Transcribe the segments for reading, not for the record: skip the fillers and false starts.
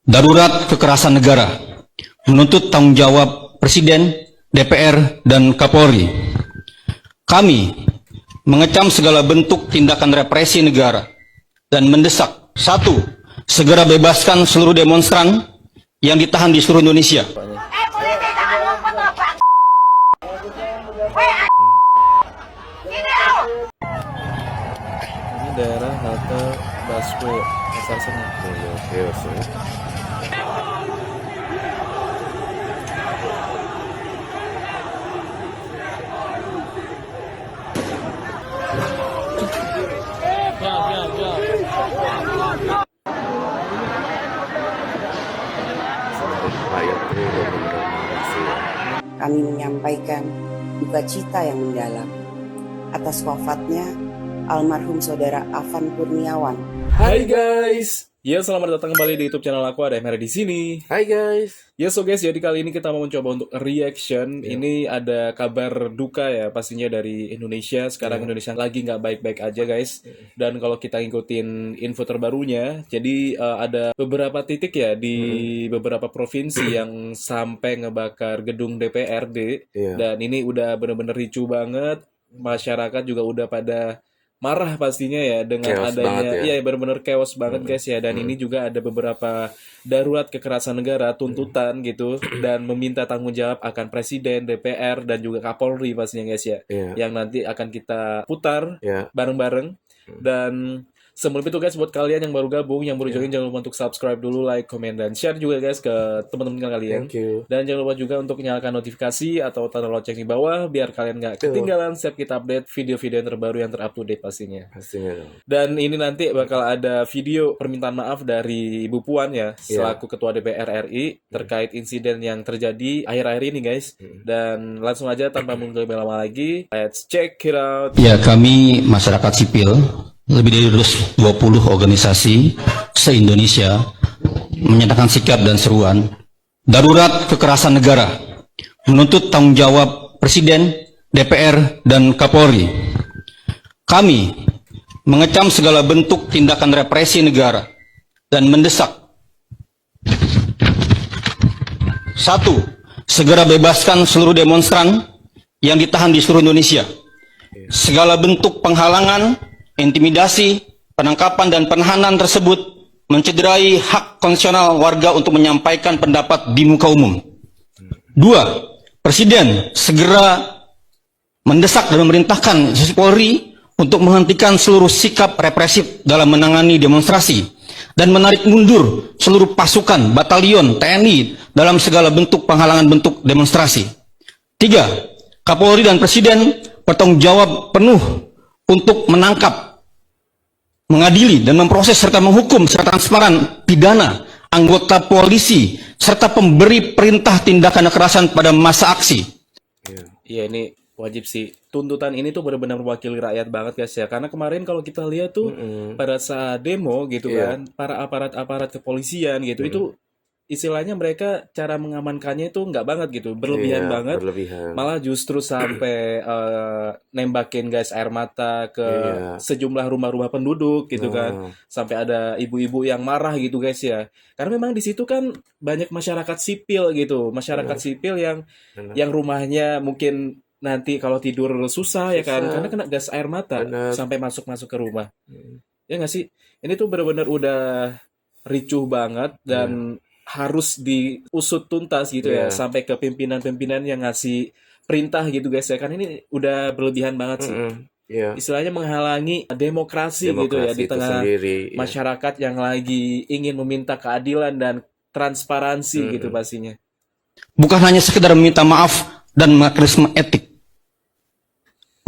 Darurat kekerasan negara, menuntut tanggung jawab Presiden, DPR, dan Kapolri. Kami mengecam segala bentuk tindakan represi negara dan mendesak: 1. Segera bebaskan seluruh demonstran yang ditahan di seluruh Indonesia. Ini daerah halte busway Pasar Senen. Kami menyampaikan duka cita yang mendalam atas wafatnya almarhum saudara Afan Kurniawan. Hai guys, ya selamat datang kembali di YouTube channel aku, ada MR di sini. Hai guys. Ya so guys, jadi kali ini kita mau mencoba untuk reaction. Ini ada kabar duka ya pastinya dari Indonesia. Sekarang Indonesia lagi nggak baik-baik aja guys. Dan kalau kita ngikutin info terbarunya, jadi ada beberapa titik ya di beberapa provinsi yang sampai ngebakar gedung DPRD. Dan ini udah bener-bener ricu banget. Masyarakat juga udah pada marah pastinya ya dengan Chaos adanya, banget ya. iya benar-benar chaos banget guys ya. Dan ini juga ada beberapa darurat kekerasan negara, tuntutan gitu, dan meminta tanggung jawab akan Presiden, DPR, dan juga Kapolri pastinya guys ya. Yang nanti akan kita putar bareng-bareng. Dan sebelum itu guys, buat kalian yang baru gabung, yang baru join, jangan lupa untuk subscribe dulu, like, comment, dan share juga guys ke teman-teman kalian. Dan jangan lupa juga untuk nyalakan notifikasi atau tanda lonceng di bawah biar kalian nggak ketinggalan setiap kita update video-video yang terbaru yang terupdate pastinya. Dan ini nanti bakal ada video permintaan maaf dari Ibu Puan ya, selaku Ketua DPR RI terkait insiden yang terjadi akhir-akhir ini guys. Dan langsung aja tanpa menunggu lebih lama lagi, let's check it out. Ya, kami masyarakat sipil, lebih dari 20 organisasi se-Indonesia menyatakan sikap dan seruan darurat kekerasan negara, menuntut tanggung jawab Presiden, DPR, dan Kapolri. Kami mengecam segala bentuk tindakan represi negara dan mendesak: 1. Segera bebaskan seluruh demonstran yang ditahan di seluruh Indonesia. Segala bentuk penghalangan, intimidasi, penangkapan, dan penahanan tersebut mencederai hak konstitusional warga untuk menyampaikan pendapat di muka umum. 2. Presiden segera mendesak dan memerintahkan institusi Polri untuk menghentikan seluruh sikap represif dalam menangani demonstrasi dan menarik mundur seluruh pasukan, batalion, TNI dalam segala bentuk penghalangan bentuk demonstrasi. 3. Kapolri dan Presiden bertanggung jawab penuh untuk menangkap, mengadili, dan memproses serta menghukum secara transparan pidana anggota polisi serta pemberi perintah tindakan kekerasan pada masa aksi. Iya, ini wajib sih. Tuntutan ini tuh benar-benar mewakili rakyat banget guys ya. Karena kemarin kalau kita lihat tuh pada saat demo gitu kan, para aparat-aparat kepolisian gitu, itu istilahnya mereka cara mengamankannya itu nggak banget gitu, berlebihan banget. Malah justru sampai nembakin gas air mata ke sejumlah rumah-rumah penduduk gitu kan. Sampai ada ibu-ibu yang marah gitu guys ya. Karena memang di situ kan banyak masyarakat sipil gitu, masyarakat sipil yang rumahnya mungkin nanti kalau tidur susah ya kan, karena kena gas air mata sampai masuk ke rumah. Ya nggak sih? Ini tuh benar-benar udah ricuh banget dan harus diusut tuntas gitu ya, sampai ke pimpinan-pimpinan yang ngasih perintah gitu guys ya. Kan ini udah berlebihan banget sih. Istilahnya menghalangi demokrasi gitu ya di tengah masyarakat yang lagi ingin meminta keadilan dan transparansi gitu pastinya. Bukan hanya sekedar meminta maaf dan mekanisme etik.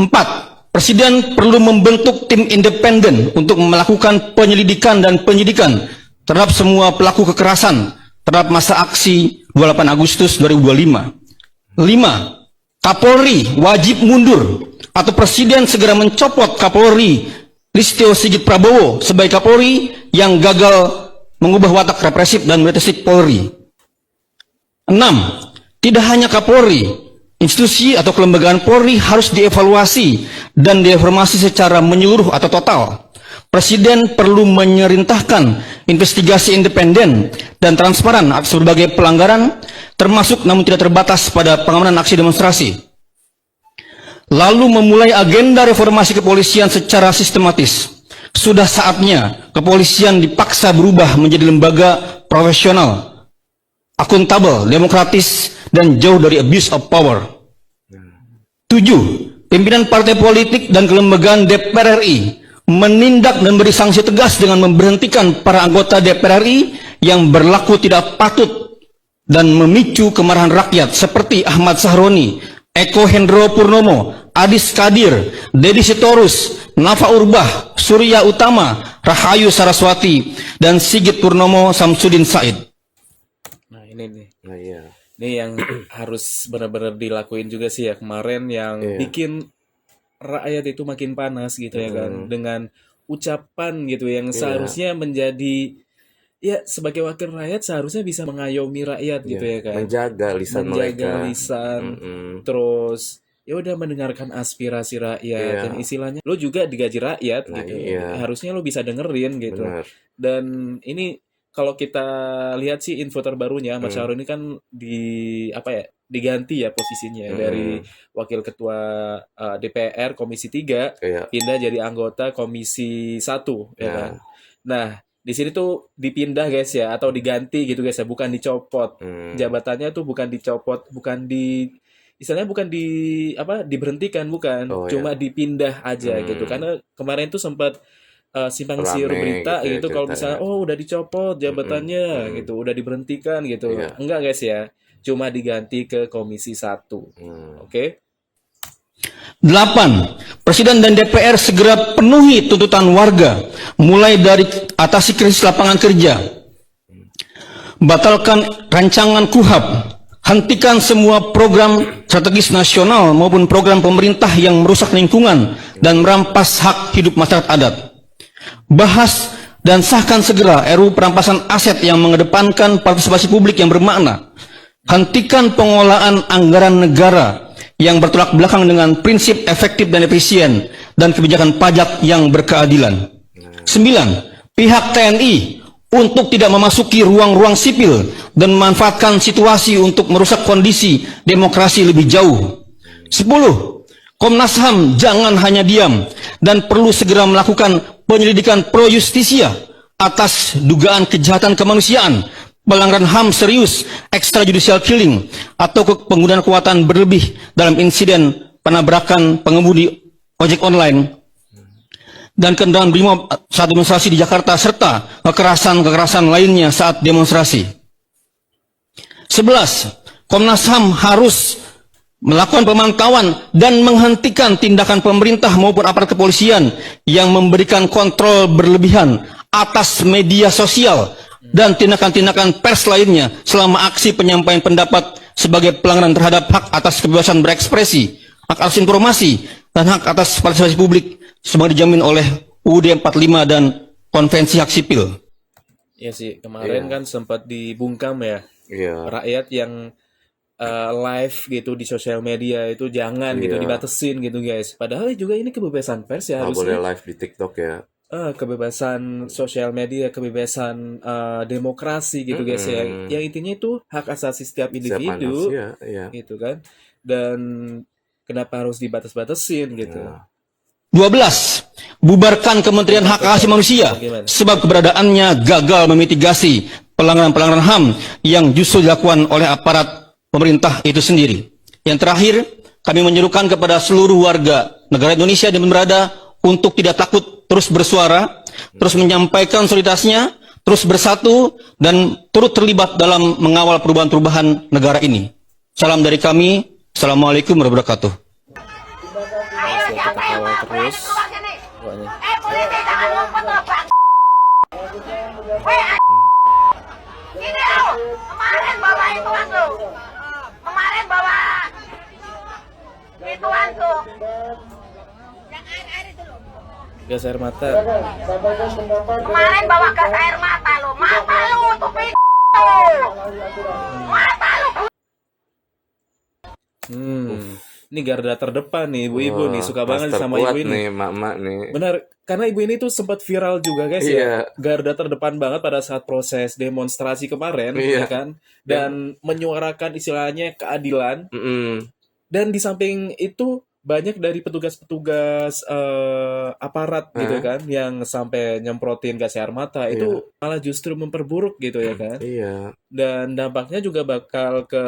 4. Presiden perlu membentuk tim independen untuk melakukan penyelidikan dan penyidikan terhadap semua pelaku kekerasan terhadap masa aksi 28 Agustus 2025. 5. Kapolri wajib mundur atau Presiden segera mencopot Kapolri Listio Sigit Prabowo sebagai Kapolri yang gagal mengubah watak represif dan militeristik Polri. 6. Tidak hanya Kapolri, institusi atau kelembagaan Polri harus dievaluasi dan direformasi secara menyeluruh atau total. Presiden perlu memerintahkan investigasi independen dan transparan atas berbagai pelanggaran, termasuk namun tidak terbatas pada pengamanan aksi demonstrasi. Lalu memulai agenda reformasi kepolisian secara sistematis. Sudah saatnya kepolisian dipaksa berubah menjadi lembaga profesional, akuntabel, demokratis, dan jauh dari abuse of power. 7. Pimpinan partai politik dan kelembagaan DPR RI menindak dan beri sanksi tegas dengan memberhentikan para anggota DPR RI yang berlaku tidak patut dan memicu kemarahan rakyat seperti Ahmad Sahroni, Eko Hendro Purnomo, Adis Kadir, Dedi Sitorus, Nafa Urbah, Surya Utama, Rahayu Saraswati, dan Sigit Purnomo Samsudin Said. Nah ini nih. Nah, iya. Ini yang harus benar-benar dilakuin juga sih ya kemarin yang bikin rakyat itu makin panas gitu ya kan, dengan ucapan gitu yang seharusnya menjadi ya sebagai wakil rakyat seharusnya bisa mengayomi rakyat gitu ya kan, menjaga lisan mereka, lisan, terus ya udah mendengarkan aspirasi rakyat dan istilahnya lo juga digaji rakyat gitu, harusnya lo bisa dengerin gitu. Benar. Dan ini kalau kita lihat sih info terbarunya, Mas Syahrul ini kan diganti ya posisinya dari wakil ketua DPR Komisi 3 pindah jadi anggota Komisi 1 ya kan. Nah, di sini tuh dipindah guys ya, atau diganti gitu guys ya, bukan dicopot. Jabatannya tuh bukan dicopot, istilahnya bukan diberhentikan, bukan, cuma dipindah aja gitu. Karena kemarin tuh sempat simpang siur berita gitu kalau misalnya udah dicopot jabatannya gitu, udah diberhentikan gitu. Enggak guys ya, cuma diganti ke Komisi 1. Oke. 8. Presiden dan DPR segera penuhi tuntutan warga, mulai dari atasi krisis lapangan kerja, batalkan rancangan KUHP, hentikan semua program strategis nasional maupun program pemerintah yang merusak lingkungan dan merampas hak hidup masyarakat adat. Bahas dan sahkan segera RUU perampasan aset yang mengedepankan partisipasi publik yang bermakna. Hentikan pengolahan anggaran negara yang bertolak belakang dengan prinsip efektif dan efisien dan kebijakan pajak yang berkeadilan. 9. Pihak TNI untuk tidak memasuki ruang-ruang sipil dan memanfaatkan situasi untuk merusak kondisi demokrasi lebih jauh. 10. Komnas HAM jangan hanya diam dan perlu segera melakukan penyelidikan pro justisia atas dugaan kejahatan kemanusiaan, pelanggaran HAM serius, extrajudicial killing, atau penggunaan kekuatan berlebih dalam insiden penabrakan pengemudi ojek online dan kendaraan BRIMOB saat demonstrasi di Jakarta, serta kekerasan-kekerasan lainnya saat demonstrasi. 11. Komnas HAM harus melakukan pemantauan dan menghentikan tindakan pemerintah maupun aparat kepolisian yang memberikan kontrol berlebihan atas media sosial dan tindakan-tindakan pers lainnya selama aksi penyampaian pendapat sebagai pelanggaran terhadap hak atas kebebasan berekspresi, hak atas informasi, dan hak atas partisipasi publik sebagaimana dijamin oleh UUD 45 dan Konvensi Hak Sipil. Ya sih, kemarin kan sempat dibungkam ya, rakyat yang live gitu di sosial media itu jangan gitu dibatasin gitu guys. Padahal juga ini kebebasan pers ya harusnya. Boleh live di TikTok ya. Kebebasan sosial media, kebebasan demokrasi gitu guys ya. Yang intinya itu hak asasi setiap individu, gitu kan. Dan kenapa harus dibatas-batasin gitu? 12. Bubarkan Kementerian Hak Asasi Manusia sebab keberadaannya gagal memitigasi pelanggaran-pelanggaran HAM yang justru dilakukan oleh aparat pemerintah itu sendiri. Yang terakhir, kami menyerukan kepada seluruh warga negara Indonesia di mana berada untuk tidak takut terus bersuara, terus menyampaikan solidaritasnya, terus bersatu, dan turut terlibat dalam mengawal perubahan-perubahan negara ini. Salam dari kami. Assalamualaikum warahmatullahi wabarakatuh. Kita kawal terus. Kemarin bawa ituan tuh. Kemarin bawa ituan tuh. Yang air itu loh. Gas air mata. Kemarin bawa gas air mata lo. Mata lo tuh Mata lo. ini garda terdepan nih ibu-ibu nih, suka banget pas sama terkuat ibu ini. nih, mak-mak nih. Benar, karena ibu ini tuh sempat viral juga guys Iya. ya. Garda terdepan banget pada saat proses demonstrasi kemarin, Iya. ya kan? Dan menyuarakan istilahnya keadilan. Mm-mm. Dan di samping itu banyak dari petugas-petugas aparat gitu kan yang sampai nyemprotin gas air mata itu malah justru memperburuk gitu ya kan. Iya. Dan dampaknya juga bakal ke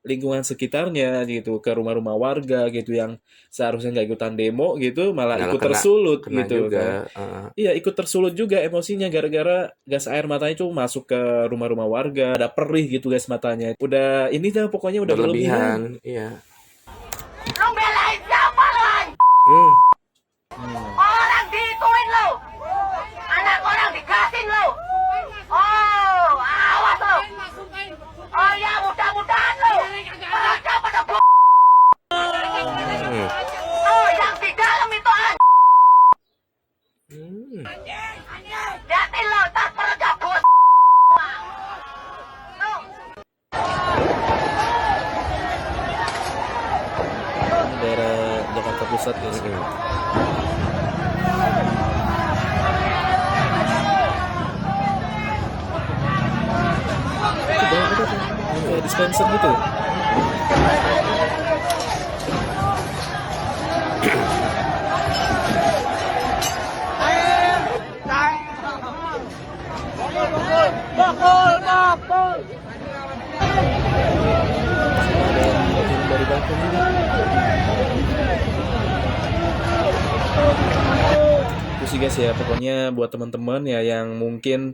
lingkungan sekitarnya gitu, ke rumah-rumah warga gitu yang seharusnya nggak ikutan demo gitu, malah Malah ikut kena- tersulut Kena gitu juga. kan. Iya, ikut tersulut juga emosinya gara-gara gas air matanya itu masuk ke rumah-rumah warga, ada perih gitu gas matanya. Udah ini dah pokoknya udah berlebihan. Iya. Lu belain siapa lu? Hmm. Orang diituin lu. Anak orang dikasin lu. Oh, awas lu. Oh ya, mudah-mudahan lu. Mereka pada Hmm. Oh, yang di dalam itu Hmm. liatin lu, tak pergabut. Ini daerah Jakarta Pusat guys. Kayak dispenser gitu. Dari Bandung juga. Itu sih guys ya, pokoknya buat teman-teman ya yang mungkin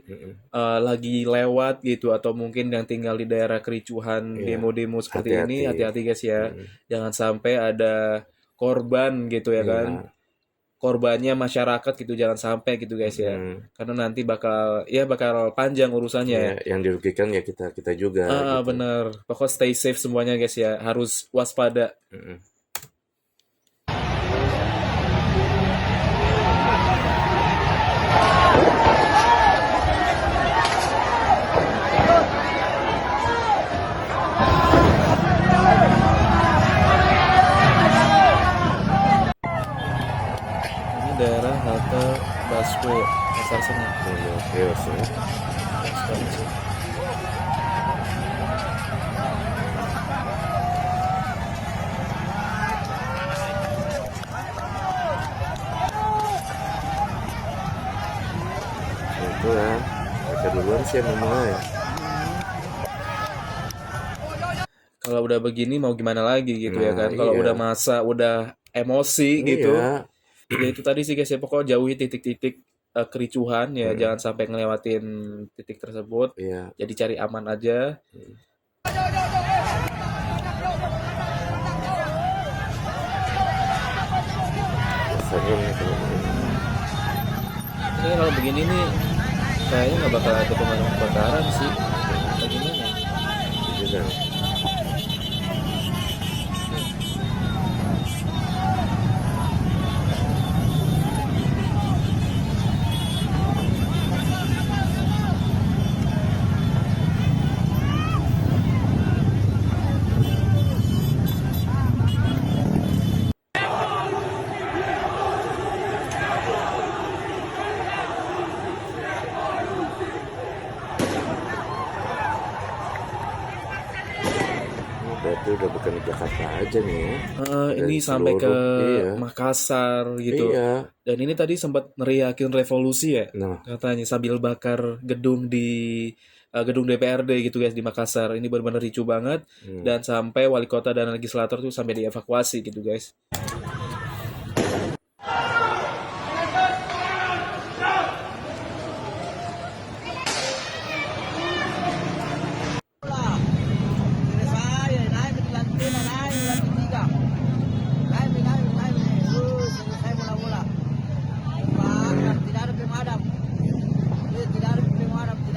lagi lewat gitu atau mungkin yang tinggal di daerah kericuhan Iya. demo-demo seperti Hati-hati. ini, hati-hati guys ya. Jangan sampai ada korban gitu ya kan. Iya. Korbannya masyarakat gitu, jangan sampai gitu guys ya. Karena nanti bakal panjang urusannya ya. Ya, yang dirugikan ya kita juga. gitu. Bener. Pokoknya stay safe semuanya guys ya. Harus waspada. Mm-mm. Ini daerah halte busway Pasar Senen. Iya, sih. Sekali sih. Itu kan. Mereka duluan sih yang memulai. Kalau udah begini mau gimana lagi gitu ya Nah, kan. Kalau iya. udah masa udah emosi gitu. Iya. Ya itu tadi sih guys ya, pokoknya jauhi titik-titik kericuhan ya, jangan sampai ngelewatin titik tersebut. Iya. Jadi cari aman aja. Serem nih kalau begini. Ini kalau begini nih kayaknya nggak bakal ada pemadam kebakaran sih. Bagaimana? Juga. Ini berarti udah bukan di Jakarta aja nih ya. Ini Dari sampai ke seluruh- iya. Makassar gitu. Iya. Dan ini tadi sempat neriakin revolusi ya. Nah, Katanya sambil bakar gedung di gedung DPRD gitu guys di Makassar. Ini benar-benar ricu banget dan sampai wali kota dan legislator tuh sampai dievakuasi gitu guys.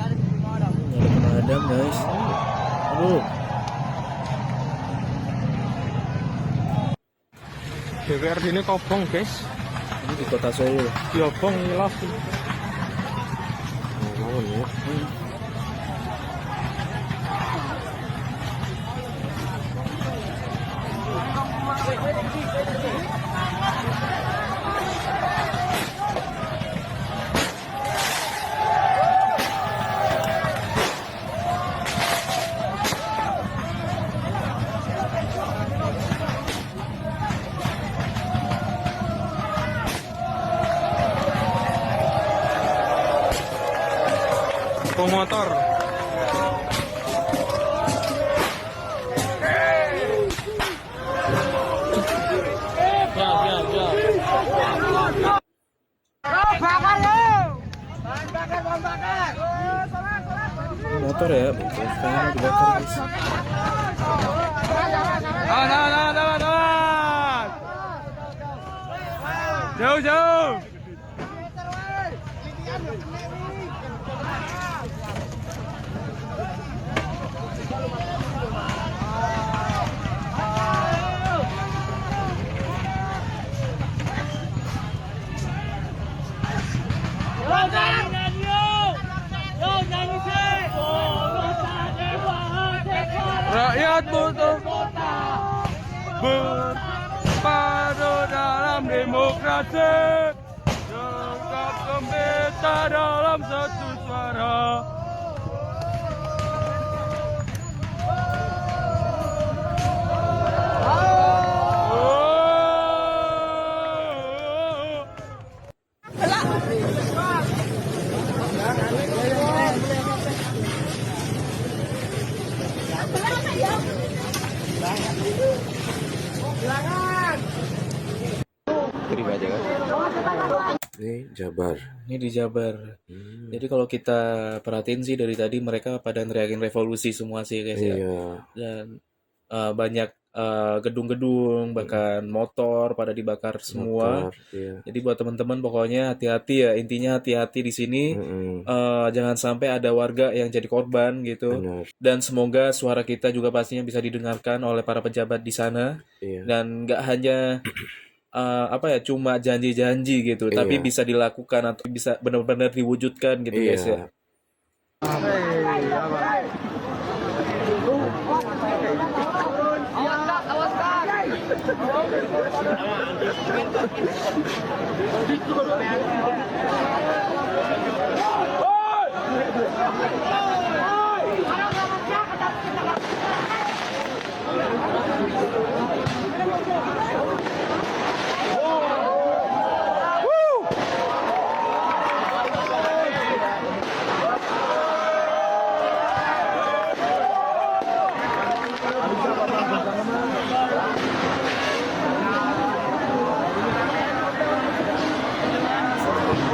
Ada pemadam guys. Aduh. DPRD ini kobong guys, Ini di kota Solo. diobong hilaf. mau ya. Pemotor. Motor ya, kayaknya dibakar guys. Awan. Jauh. Rakyat butuh berpadu dalam demokrasi, tegak gembira dalam satu suara. Ini Jabar. Ini di Jabar. Jadi kalau kita perhatiin sih dari tadi mereka pada neriakin revolusi semua sih guys ya. Iya. Dan banyak gedung-gedung bahkan motor pada dibakar semua. Motor, iya. Jadi buat teman-teman pokoknya hati-hati ya, intinya hati-hati di sini. Jangan sampai ada warga yang jadi korban gitu. Benar. Dan semoga suara kita juga pastinya bisa didengarkan oleh para pejabat di sana. Iya. Dan nggak hanya cuma janji-janji gitu, tapi Iya. bisa dilakukan atau bisa benar-benar diwujudkan gitu Iya. guys ya.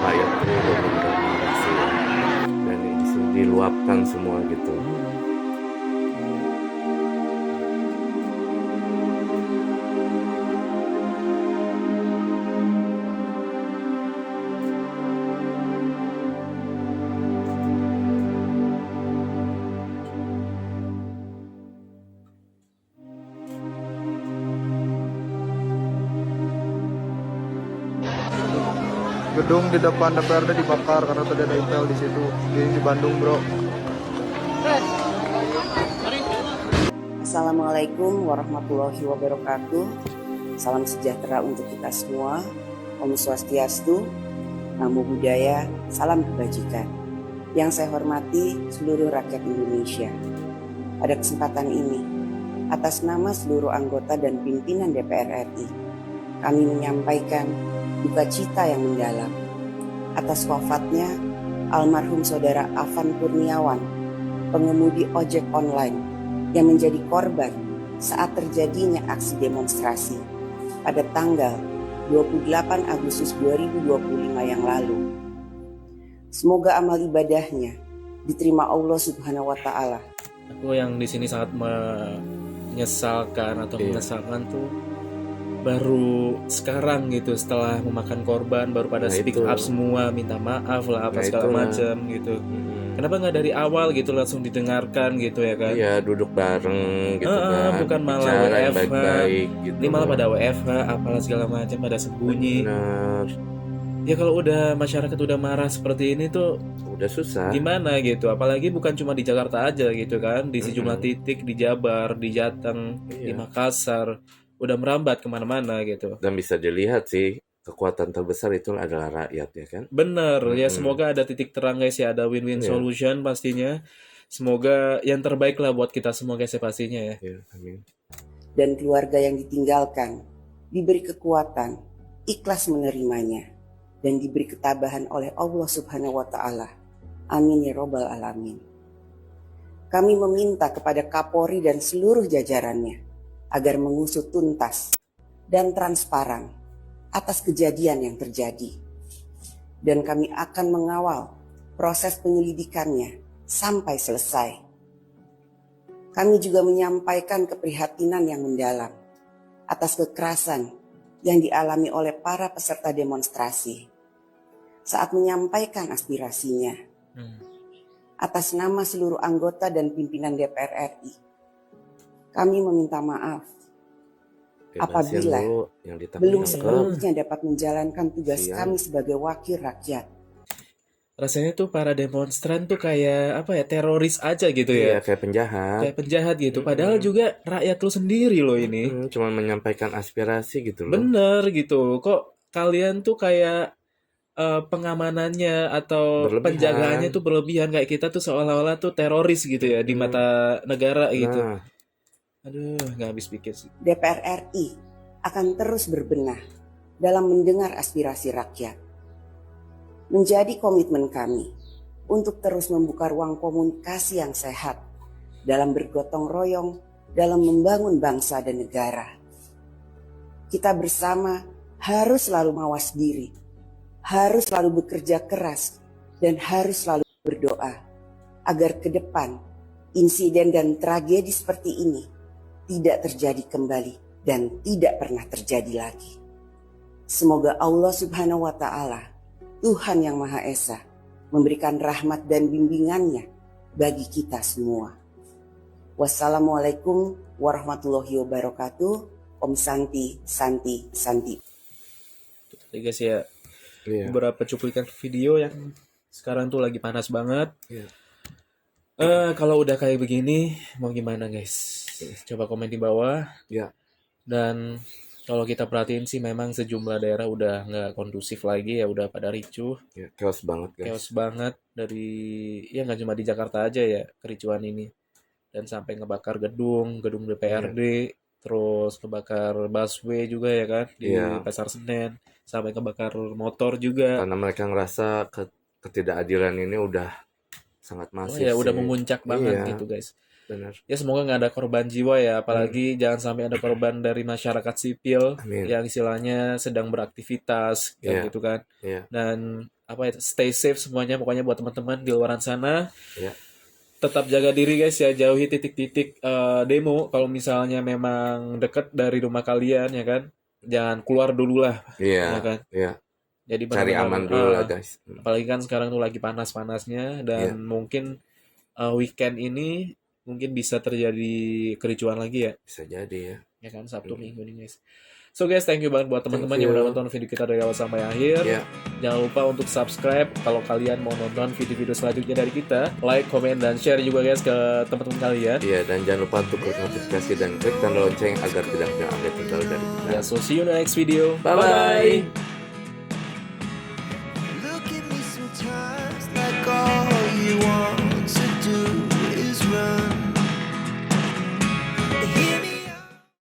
Rakyat tuh benar-benar sih. Dan di sini diluapkan semua gitu. Gedung di depan DPRD dibakar karena tadi ada intel di situ. Di Bandung, bro. Assalamualaikum warahmatullahi wabarakatuh. Salam sejahtera untuk kita semua. Om Swastiastu, Namo Buddhaya, salam kebajikan. Yang saya hormati seluruh rakyat Indonesia. Pada kesempatan ini, atas nama seluruh anggota dan pimpinan DPR RI, kami menyampaikan duka cita yang mendalam atas wafatnya almarhum saudara Afan Kurniawan, pengemudi ojek online yang menjadi korban saat terjadinya aksi demonstrasi pada tanggal 28 Agustus 2025 yang lalu. Semoga amal ibadahnya diterima Allah Subhanahu wa taala. Aku yang di sini sangat menyesalkan atau menyesalkan tuh baru sekarang gitu setelah memakan korban baru pada Nah, speak itu. up semua minta maaf lah apa Nah, segala itulah. macam gitu. Kenapa nggak dari awal gitu langsung didengarkan gitu ya kan? Iya, duduk bareng gitu kan. Bukan malah Bicara yang WFH. baik-baik gitu. Ini malah pada WFH apalah segala macam pada sembunyi. Benar. Ya kalau udah masyarakat udah marah seperti ini tuh Udah susah. gimana gitu, apalagi bukan cuma di Jakarta aja gitu kan, di sejumlah titik di Jabar, di Jateng, di Iya. Makassar udah merambat kemana-mana gitu. Dan bisa dilihat sih, kekuatan terbesar itu adalah rakyat ya kan. Bener ya, semoga ada titik terang guys ya, ada win-win Iya. solution pastinya. Semoga yang terbaik lah buat kita semua guys ya pastinya ya. Ya, amin. Dan keluarga yang ditinggalkan diberi kekuatan, ikhlas menerimanya, dan diberi ketabahan oleh Allah Subhanahu wa taala Amin ya robbal alamin. Kami meminta kepada Kapolri dan seluruh jajarannya agar mengusut tuntas dan transparan atas kejadian yang terjadi. Dan kami akan mengawal proses penyelidikannya sampai selesai. Kami juga menyampaikan keprihatinan yang mendalam atas kekerasan yang dialami oleh para peserta demonstrasi saat menyampaikan aspirasinya. Atas nama seluruh anggota dan pimpinan DPR RI, kami meminta maaf apabila yang belum sepenuhnya dapat menjalankan tugas Sian. kami sebagai wakil rakyat. Rasanya tuh para demonstran tuh kayak apa ya, teroris aja gitu Iya, ya. kayak penjahat. Kayak penjahat gitu. Padahal juga rakyat lu sendiri loh ini. Cuman menyampaikan aspirasi gitu loh. Bener gitu. Kok kalian tuh kayak pengamanannya atau Berlebihan. penjagaannya tuh berlebihan, kayak kita tuh seolah-olah tuh teroris gitu ya di mata negara gitu. Nah, Aduh, nggak habis pikir sih. DPR RI akan terus berbenah dalam mendengar aspirasi rakyat. Menjadi komitmen kami untuk terus membuka ruang komunikasi yang sehat dalam bergotong royong dalam membangun bangsa dan negara. Kita bersama harus selalu mawas diri, harus selalu bekerja keras, dan harus selalu berdoa agar ke depan insiden dan tragedi seperti ini tidak terjadi kembali dan tidak pernah terjadi lagi. Semoga Allah Subhanahu wa Ta'ala, Tuhan yang Maha Esa, memberikan rahmat dan bimbingannya bagi kita semua. Wassalamualaikum warahmatullahi wabarakatuh. Om Santi, Santi, Santi. Jadi guys ya, iya. beberapa cuplikan video yang sekarang tuh lagi panas banget. Iya. Kalau udah kayak begini, mau gimana guys? Coba komen di bawah. Iya. Dan kalau kita perhatiin sih memang sejumlah daerah udah nggak kondusif lagi ya, udah pada ricuh, Ya, chaos banget guys. chaos banget. Dari ya nggak cuma di Jakarta aja ya kericuan ini, dan sampai ngebakar gedung DPRD, terus kebakar busway juga ya kan di Iya. Pasar Senen, sampai kebakar motor juga. Karena mereka ngerasa ketidakadilan ini udah sangat Oh masif ya, udah sih. memuncak banget Iya. gitu guys. Benar. Ya semoga nggak ada korban jiwa ya, apalagi jangan sampai ada korban dari masyarakat sipil Amin. yang istilahnya sedang beraktivitas kayak Iya. gitu kan. Iya. Dan apa ya, stay safe semuanya pokoknya buat teman-teman di luaran sana. Iya. Tetap jaga diri guys ya, jauhi titik-titik demo kalau misalnya memang dekat dari rumah kalian ya kan. Jangan keluar dulu lah ya Iya. kan. Iya. Jadi Cari benar-benar, aman dulu lah guys. apalagi kan sekarang tuh lagi panas-panasnya, dan Iya. mungkin weekend ini mungkin bisa terjadi kericuan lagi ya. Bisa jadi ya. Ya kan, Sabtu Minggu nih guys. So guys, thank you banget buat teman-teman Thank yang udah you. nonton video kita dari awal sampai akhir. Iya. Jangan lupa untuk subscribe kalau kalian mau nonton video-video selanjutnya dari kita. Like, comment, dan share juga guys ke teman-teman kalian. Iya, dan jangan lupa untuk klik notifikasi dan klik tanda lonceng agar tidak ada update terbaru dari kita. Ya, so see you in the next video. Bye-bye.